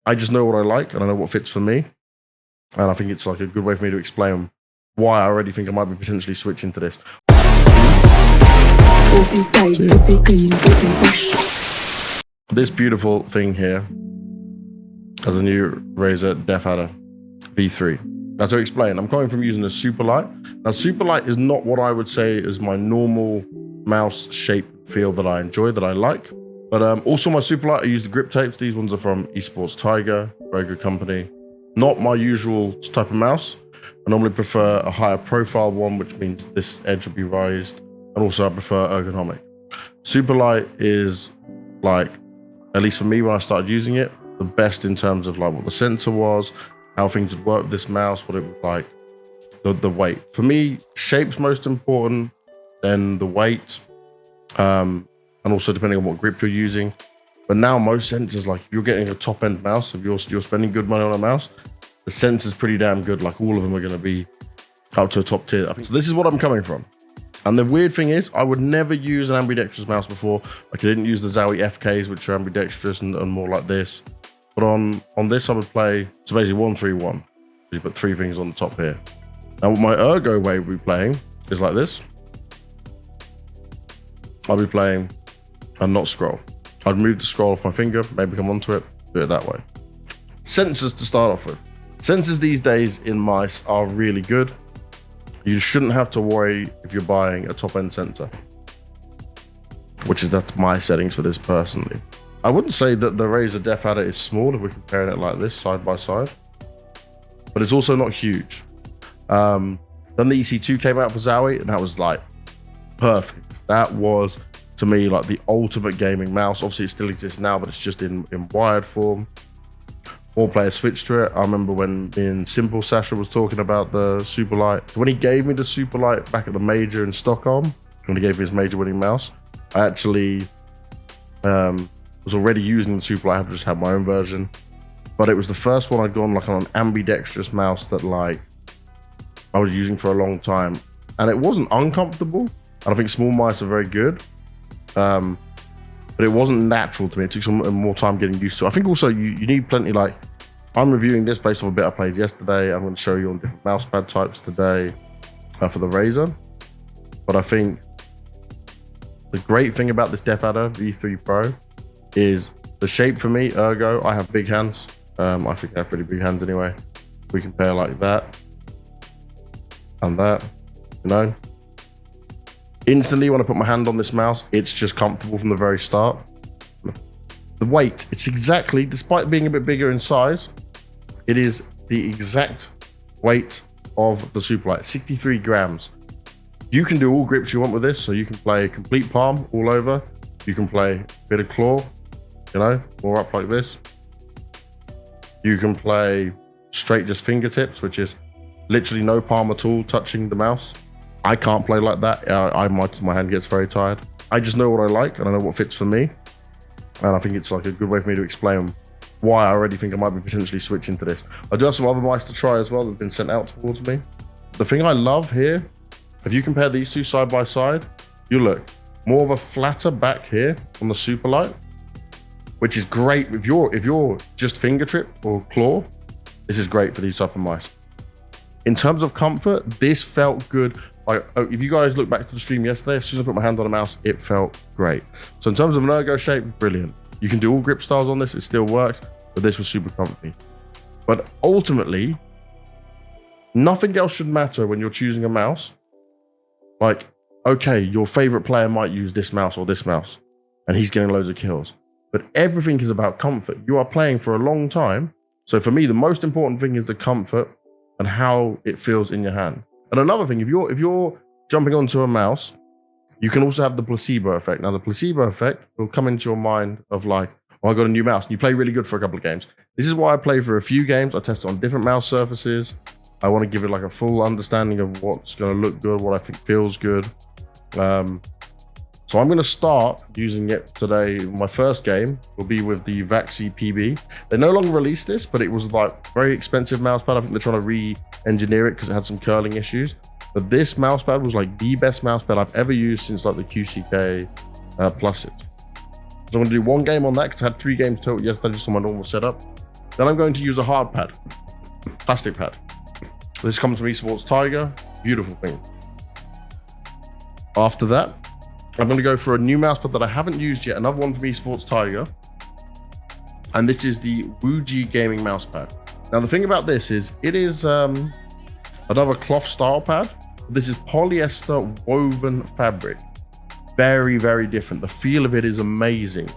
I just know what I like and I know what fits for me. And I think it's like a good way for me to explain why I already think I might be potentially switching to this. This beautiful thing here has a new Razer DeathAdder V3. Now to explain, I'm coming from using a Superlight. Now Superlight is not what I would say is my normal mouse shape feel that I enjoy, that I like. But also my Superlight, I use the grip tapes. These ones are from Esports Tiger, very good company. Not my usual type of mouse. I normally prefer a higher profile one, which means this edge will be raised. And also I prefer ergonomic. Superlight is like, at least for me when I started using it, the best in terms of like what the sensor was, how things would work with this mouse, what it was like, the weight. For me, shape's most important, then the weight, and also depending on what grip you're using. But now most sensors, like if you're getting a top end mouse, if you're spending good money on a mouse, the sensor's pretty damn good. Like all of them are going to be up to a top tier. So this is what I'm coming from. And the weird thing is, I would never use an ambidextrous mouse before. Like I didn't use the Zowie FKs, which are ambidextrous and more like this. But on this, I would play, so basically 1-3-1. You put three things on the top here. Now, what my ergo way would be playing is like this. I'll be playing and not scroll. I'd move the scroll off my finger, maybe come onto it, do it that way. Sensors to start off with. Sensors these days in mice are really good. You shouldn't have to worry if you're buying a top-end sensor, that's my settings for this personally. I wouldn't say that the Razer DeathAdder is small if we're comparing it like this side by side, but it's also not huge. Then the EC2 came out for Zowie, and that was like perfect. That was, to me, like the ultimate gaming mouse. Obviously, it still exists now, but it's just in wired form. More players switched to it. I remember when me and Simple Sasha was talking about the Superlight. So when he gave me the Superlight back at the Major in Stockholm, when he gave me his Major winning mouse, I actually was already using the Superlight. I just had my own version, but it was the first one I'd gone like on an ambidextrous mouse that like I was using for a long time, and it wasn't uncomfortable. And I think small mice are very good, but it wasn't natural to me. It took some more time getting used to. I think also you need plenty, like I'm reviewing this based on a bit I played yesterday. I'm going to show you on different mousepad types today for the Razer. But I think the great thing about this DeathAdder V3 Pro is the shape for me, ergo. I have big hands. I think I have pretty big hands anyway. We compare like that and that, you know. Instantly, when I put my hand on this mouse, it's just comfortable from the very start. The weight, it's exactly, despite being a bit bigger in size, it is the exact weight of the Superlight, 63 grams. You can do all grips you want with this, so you can play complete palm all over. You can play a bit of claw, you know, more up like this. You can play straight just fingertips, which is literally no palm at all touching the mouse. I can't play like that. My hand gets very tired. I just know what I like and I know what fits for me. And I think it's like a good way for me to explain why I already think I might be potentially switching to this. I do have some other mice to try as well that have been sent out towards me. The thing I love here, if you compare these two side by side, you look more of a flatter back here on the Superlight, which is great. If you're just finger trip or claw, this is great for these type of mice. In terms of comfort, this felt good. If you guys look back to the stream yesterday, as soon as I put my hand on the mouse, it felt great. So in terms of an ergo shape, brilliant. You can do all grip styles on this, it still works, but this was super comfy. But ultimately, nothing else should matter when you're choosing a mouse. Like, okay, your favorite player might use this mouse or this mouse, and he's getting loads of kills. But everything is about comfort. You are playing for a long time. So for me, the most important thing is the comfort and how it feels in your hand. And another thing, if you're jumping onto a mouse, you can also have the placebo effect. Now, the placebo effect will come into your mind of like, oh, I got a new mouse. And you play really good for a couple of games. This is why I play for a few games. I test it on different mouse surfaces. I want to give it like a full understanding of what's going to look good, what I think feels good. So I'm going to start using it today. My first game will be with the Vaxi PB. They no longer released this, but it was like very expensive mousepad. I think they're trying to re-engineer it because it had some curling issues. But this mousepad was like the best mousepad I've ever used since like the QCK Pluses. So I'm going to do one game on that because I had 3 games total yesterday just on my normal setup. Then I'm going to use a hard pad, plastic pad. This comes from Esports Tiger, beautiful thing. After that, I'm going to go for a new mousepad that I haven't used yet, another one from Esports Tiger. And this is the Wuji gaming mousepad. Now the thing about this is, it is another cloth style pad. This is polyester woven fabric. Very, very different. The feel of it is amazing.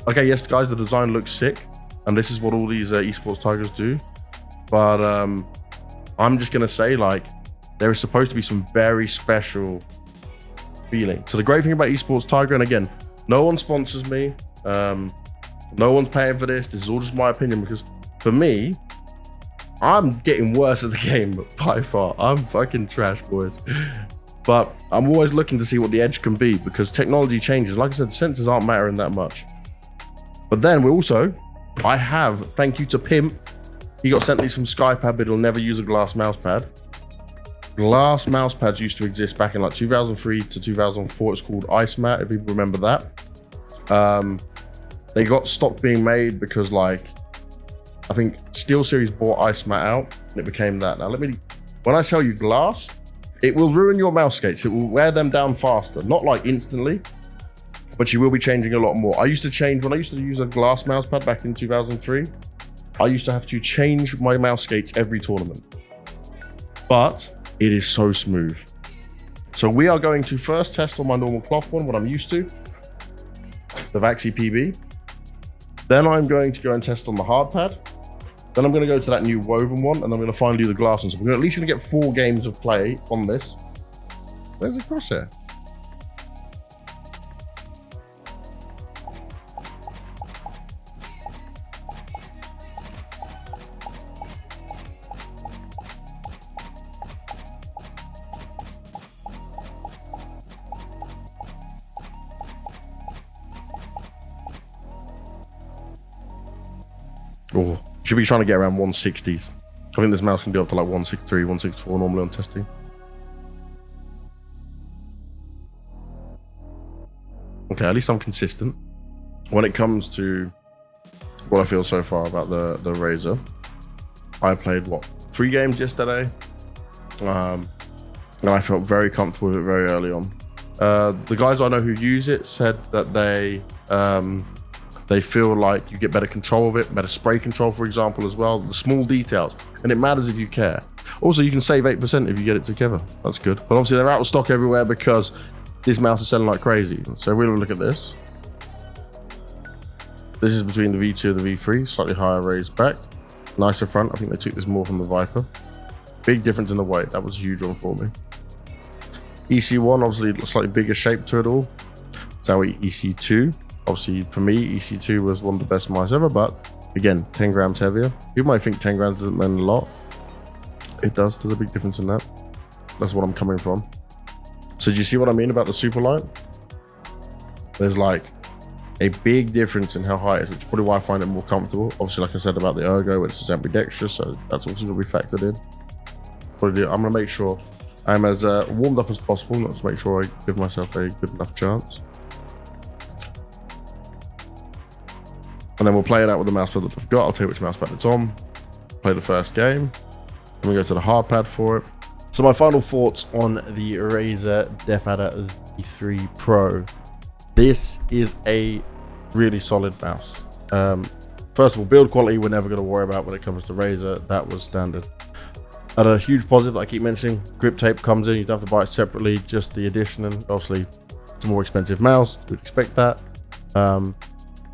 Okay, yes, guys, the design looks sick. And this is what all these Esports Tigers do. But I'm just going to say, like, there is supposed to be some very special feeling. So the great thing about Esports Tiger, and again, no one sponsors me. No one's paying for this. This is all just my opinion, because for me, I'm getting worse at the game by far. I'm fucking trash, boys. But I'm always looking to see what the edge can be, because technology changes. Like I said, sensors aren't mattering that much. But then we also, I have, thank you to Pimp, he got sent me some SkyPad, but he'll never use a glass mouse pad. Glass mouse pads used to exist back in like 2003 to 2004. It's called Ice Mat, if people remember that. They got stopped being made because, like, I think SteelSeries bought Ice Mat out and it became that. Now when I tell you glass, it will ruin your mouse skates. It will wear them down faster, not like instantly, but you will be changing a lot more. When I used to use a glass mouse pad back in 2003, I used to have to change my mouse skates every tournament, but it is so smooth. So we are going to first test on my normal cloth one, what I'm used to, the Vaxi PB. Then I'm going to go and test on the hard pad. Then I'm going to go to that new woven one, and I'm going to finally do the glass one. So we're at least going to get 4 games of play on this. Where's the crosshair? Oh, should be trying to get around 160s. I think this mouse can do up to like 163, 164 normally on testing. Okay, at least I'm consistent. When it comes to what I feel so far about the Razer, I played, 3 games yesterday. And I felt very comfortable with it very early on. The guys I know who use it said that they feel like you get better control of it, better spray control, for example, as well. The small details, and it matters if you care. Also, you can save 8% if you get it together. That's good. But obviously, they're out of stock everywhere because this mouse is selling like crazy. So we'll look at this. This is between the V2 and the V3, slightly higher raised back, nicer front. I think they took this more from the Viper. Big difference in the weight. That was a huge one for me. EC1, obviously, a slightly bigger shape to it all. Zowie EC2. Obviously, for me, EC2 was one of the best mice ever, but again, 10 grams heavier. You might think 10 grams doesn't mean a lot. It does. There's a big difference in that. That's what I'm coming from. So do you see what I mean about the super light? There's like a big difference in how high it is, which is probably why I find it more comfortable. Obviously, like I said about the ergo, it's ambidextrous, so that's also going to be factored in. I'm going to make sure I'm as warmed up as possible, not to make sure I give myself a good enough chance. And then we'll play it out with the mousepad that I've got. I'll tell you which mousepad it's on. Play the first game. Then we go to the hard pad for it. So my final thoughts on the Razer DeathAdder V3 Pro. This is a really solid mouse. First of all, build quality we're never going to worry about when it comes to Razer. That was standard. And a huge positive that I keep mentioning, grip tape comes in. You don't have to buy it separately, just the addition. And obviously, it's a more expensive mouse. We'd expect that.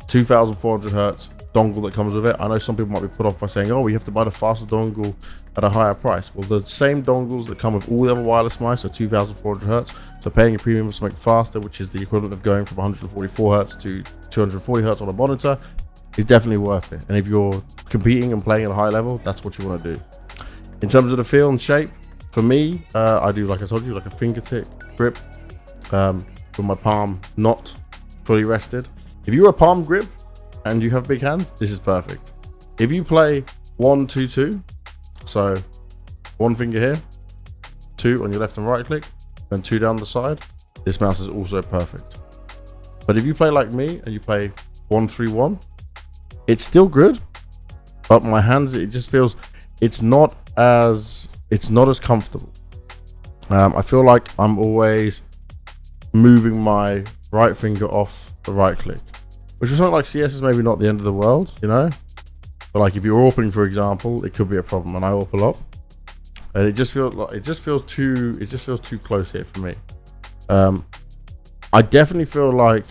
2400 hertz dongle that comes with it. I know some people might be put off by saying, oh, you have to buy the faster dongle at a higher price. Well, the same dongles that come with all the other wireless mice are 2400 hertz. So paying a premium for something faster, which is the equivalent of going from 144 hertz to 240 hertz on a monitor, is definitely worth it. And if you're competing and playing at a high level, that's what you want to do. In terms of the feel and shape, for me, I do, like I told you, like a fingertip grip with my palm not fully rested. If you're a palm grip and you have big hands, this is perfect. If you play 1-2-2, so 1 finger here, 2 on your left and right click, then 2 down the side, this mouse is also perfect. But if you play like me and you play 1-3-1, it's still good, but my hands, it just feels, it's not as comfortable. I feel like I'm always moving my right finger off the right click, which is something like CS is maybe not the end of the world, you know, but like if you're AWPing, for example, it could be a problem, and I AWP a lot, and it just feels too close here for me. I definitely feel like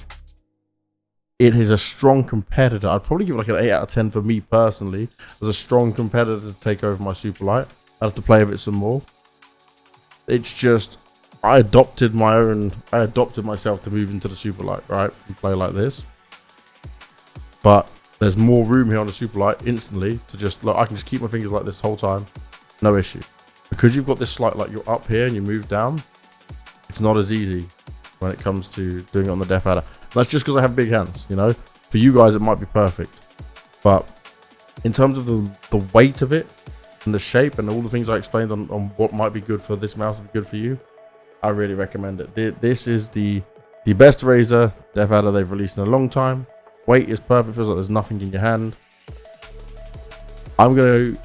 it is a strong competitor. I'd probably give it like an 8 out of 10 for me personally, as a strong competitor to take over my super light. I have to play with it some more. It's just, I adopted myself to move into the super light, right, and play like this. But there's more room here on the super light instantly to just, look, I can just keep my fingers like this the whole time, no issue. Because you've got this slight, like you're up here and you move down, it's not as easy when it comes to doing it on the DeathAdder. That's just because I have big hands, you know. For you guys, it might be perfect, but in terms of the weight of it and the shape and all the things I explained on what might be good for this mouse and good for you, I really recommend it. This is the best Razer DeathAdder they've released in a long time. Weight is perfect, feels like there's nothing in your hand. I'm going to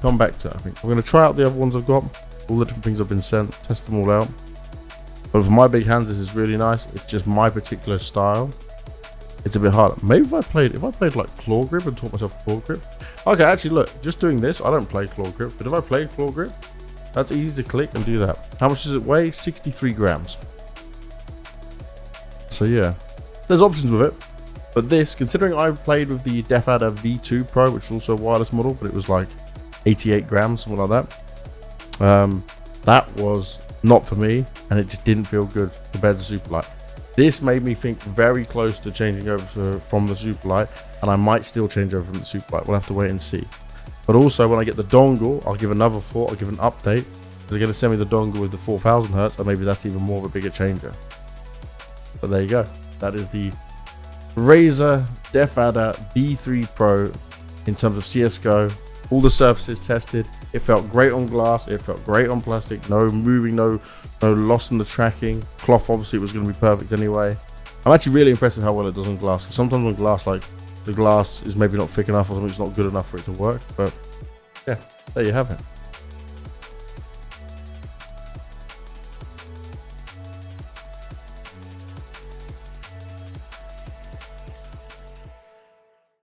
come back to it. I think I'm going to try out the other ones I've got, all the different things I've been sent, test them all out. But for my big hands, this is really nice. It's just my particular style. It's a bit harder. Maybe if I played like claw grip and taught myself claw grip. Okay, actually, look, just doing this, I don't play claw grip, but if I played claw grip, that's easy to click and do that. How much does it weigh? 63 grams. So yeah, there's options with it. But this, considering I played with the DeathAdder V2 Pro, which is also a wireless model, but it was like 88 grams, something like that. That was not for me, and it just didn't feel good compared to Superlight. This made me think very close to changing over from the Superlight, and I might still change over from the Superlight. We'll have to wait and see. But also, when I get the dongle, I'll give another thought. I'll give an update. They're going to send me the dongle with the 4000 hertz, and maybe that's even more of a bigger changer. But there you go. That is the Razer DeathAdder V3 Pro in terms of CSGO. All the surfaces tested. It felt great on glass. It felt great on plastic. No moving, no loss in the tracking. Cloth obviously was going to be perfect anyway. I'm actually really impressed with how well it does on glass. Because sometimes on glass, like the glass is maybe not thick enough or something, it's not good enough for it to work. But yeah, there you have it.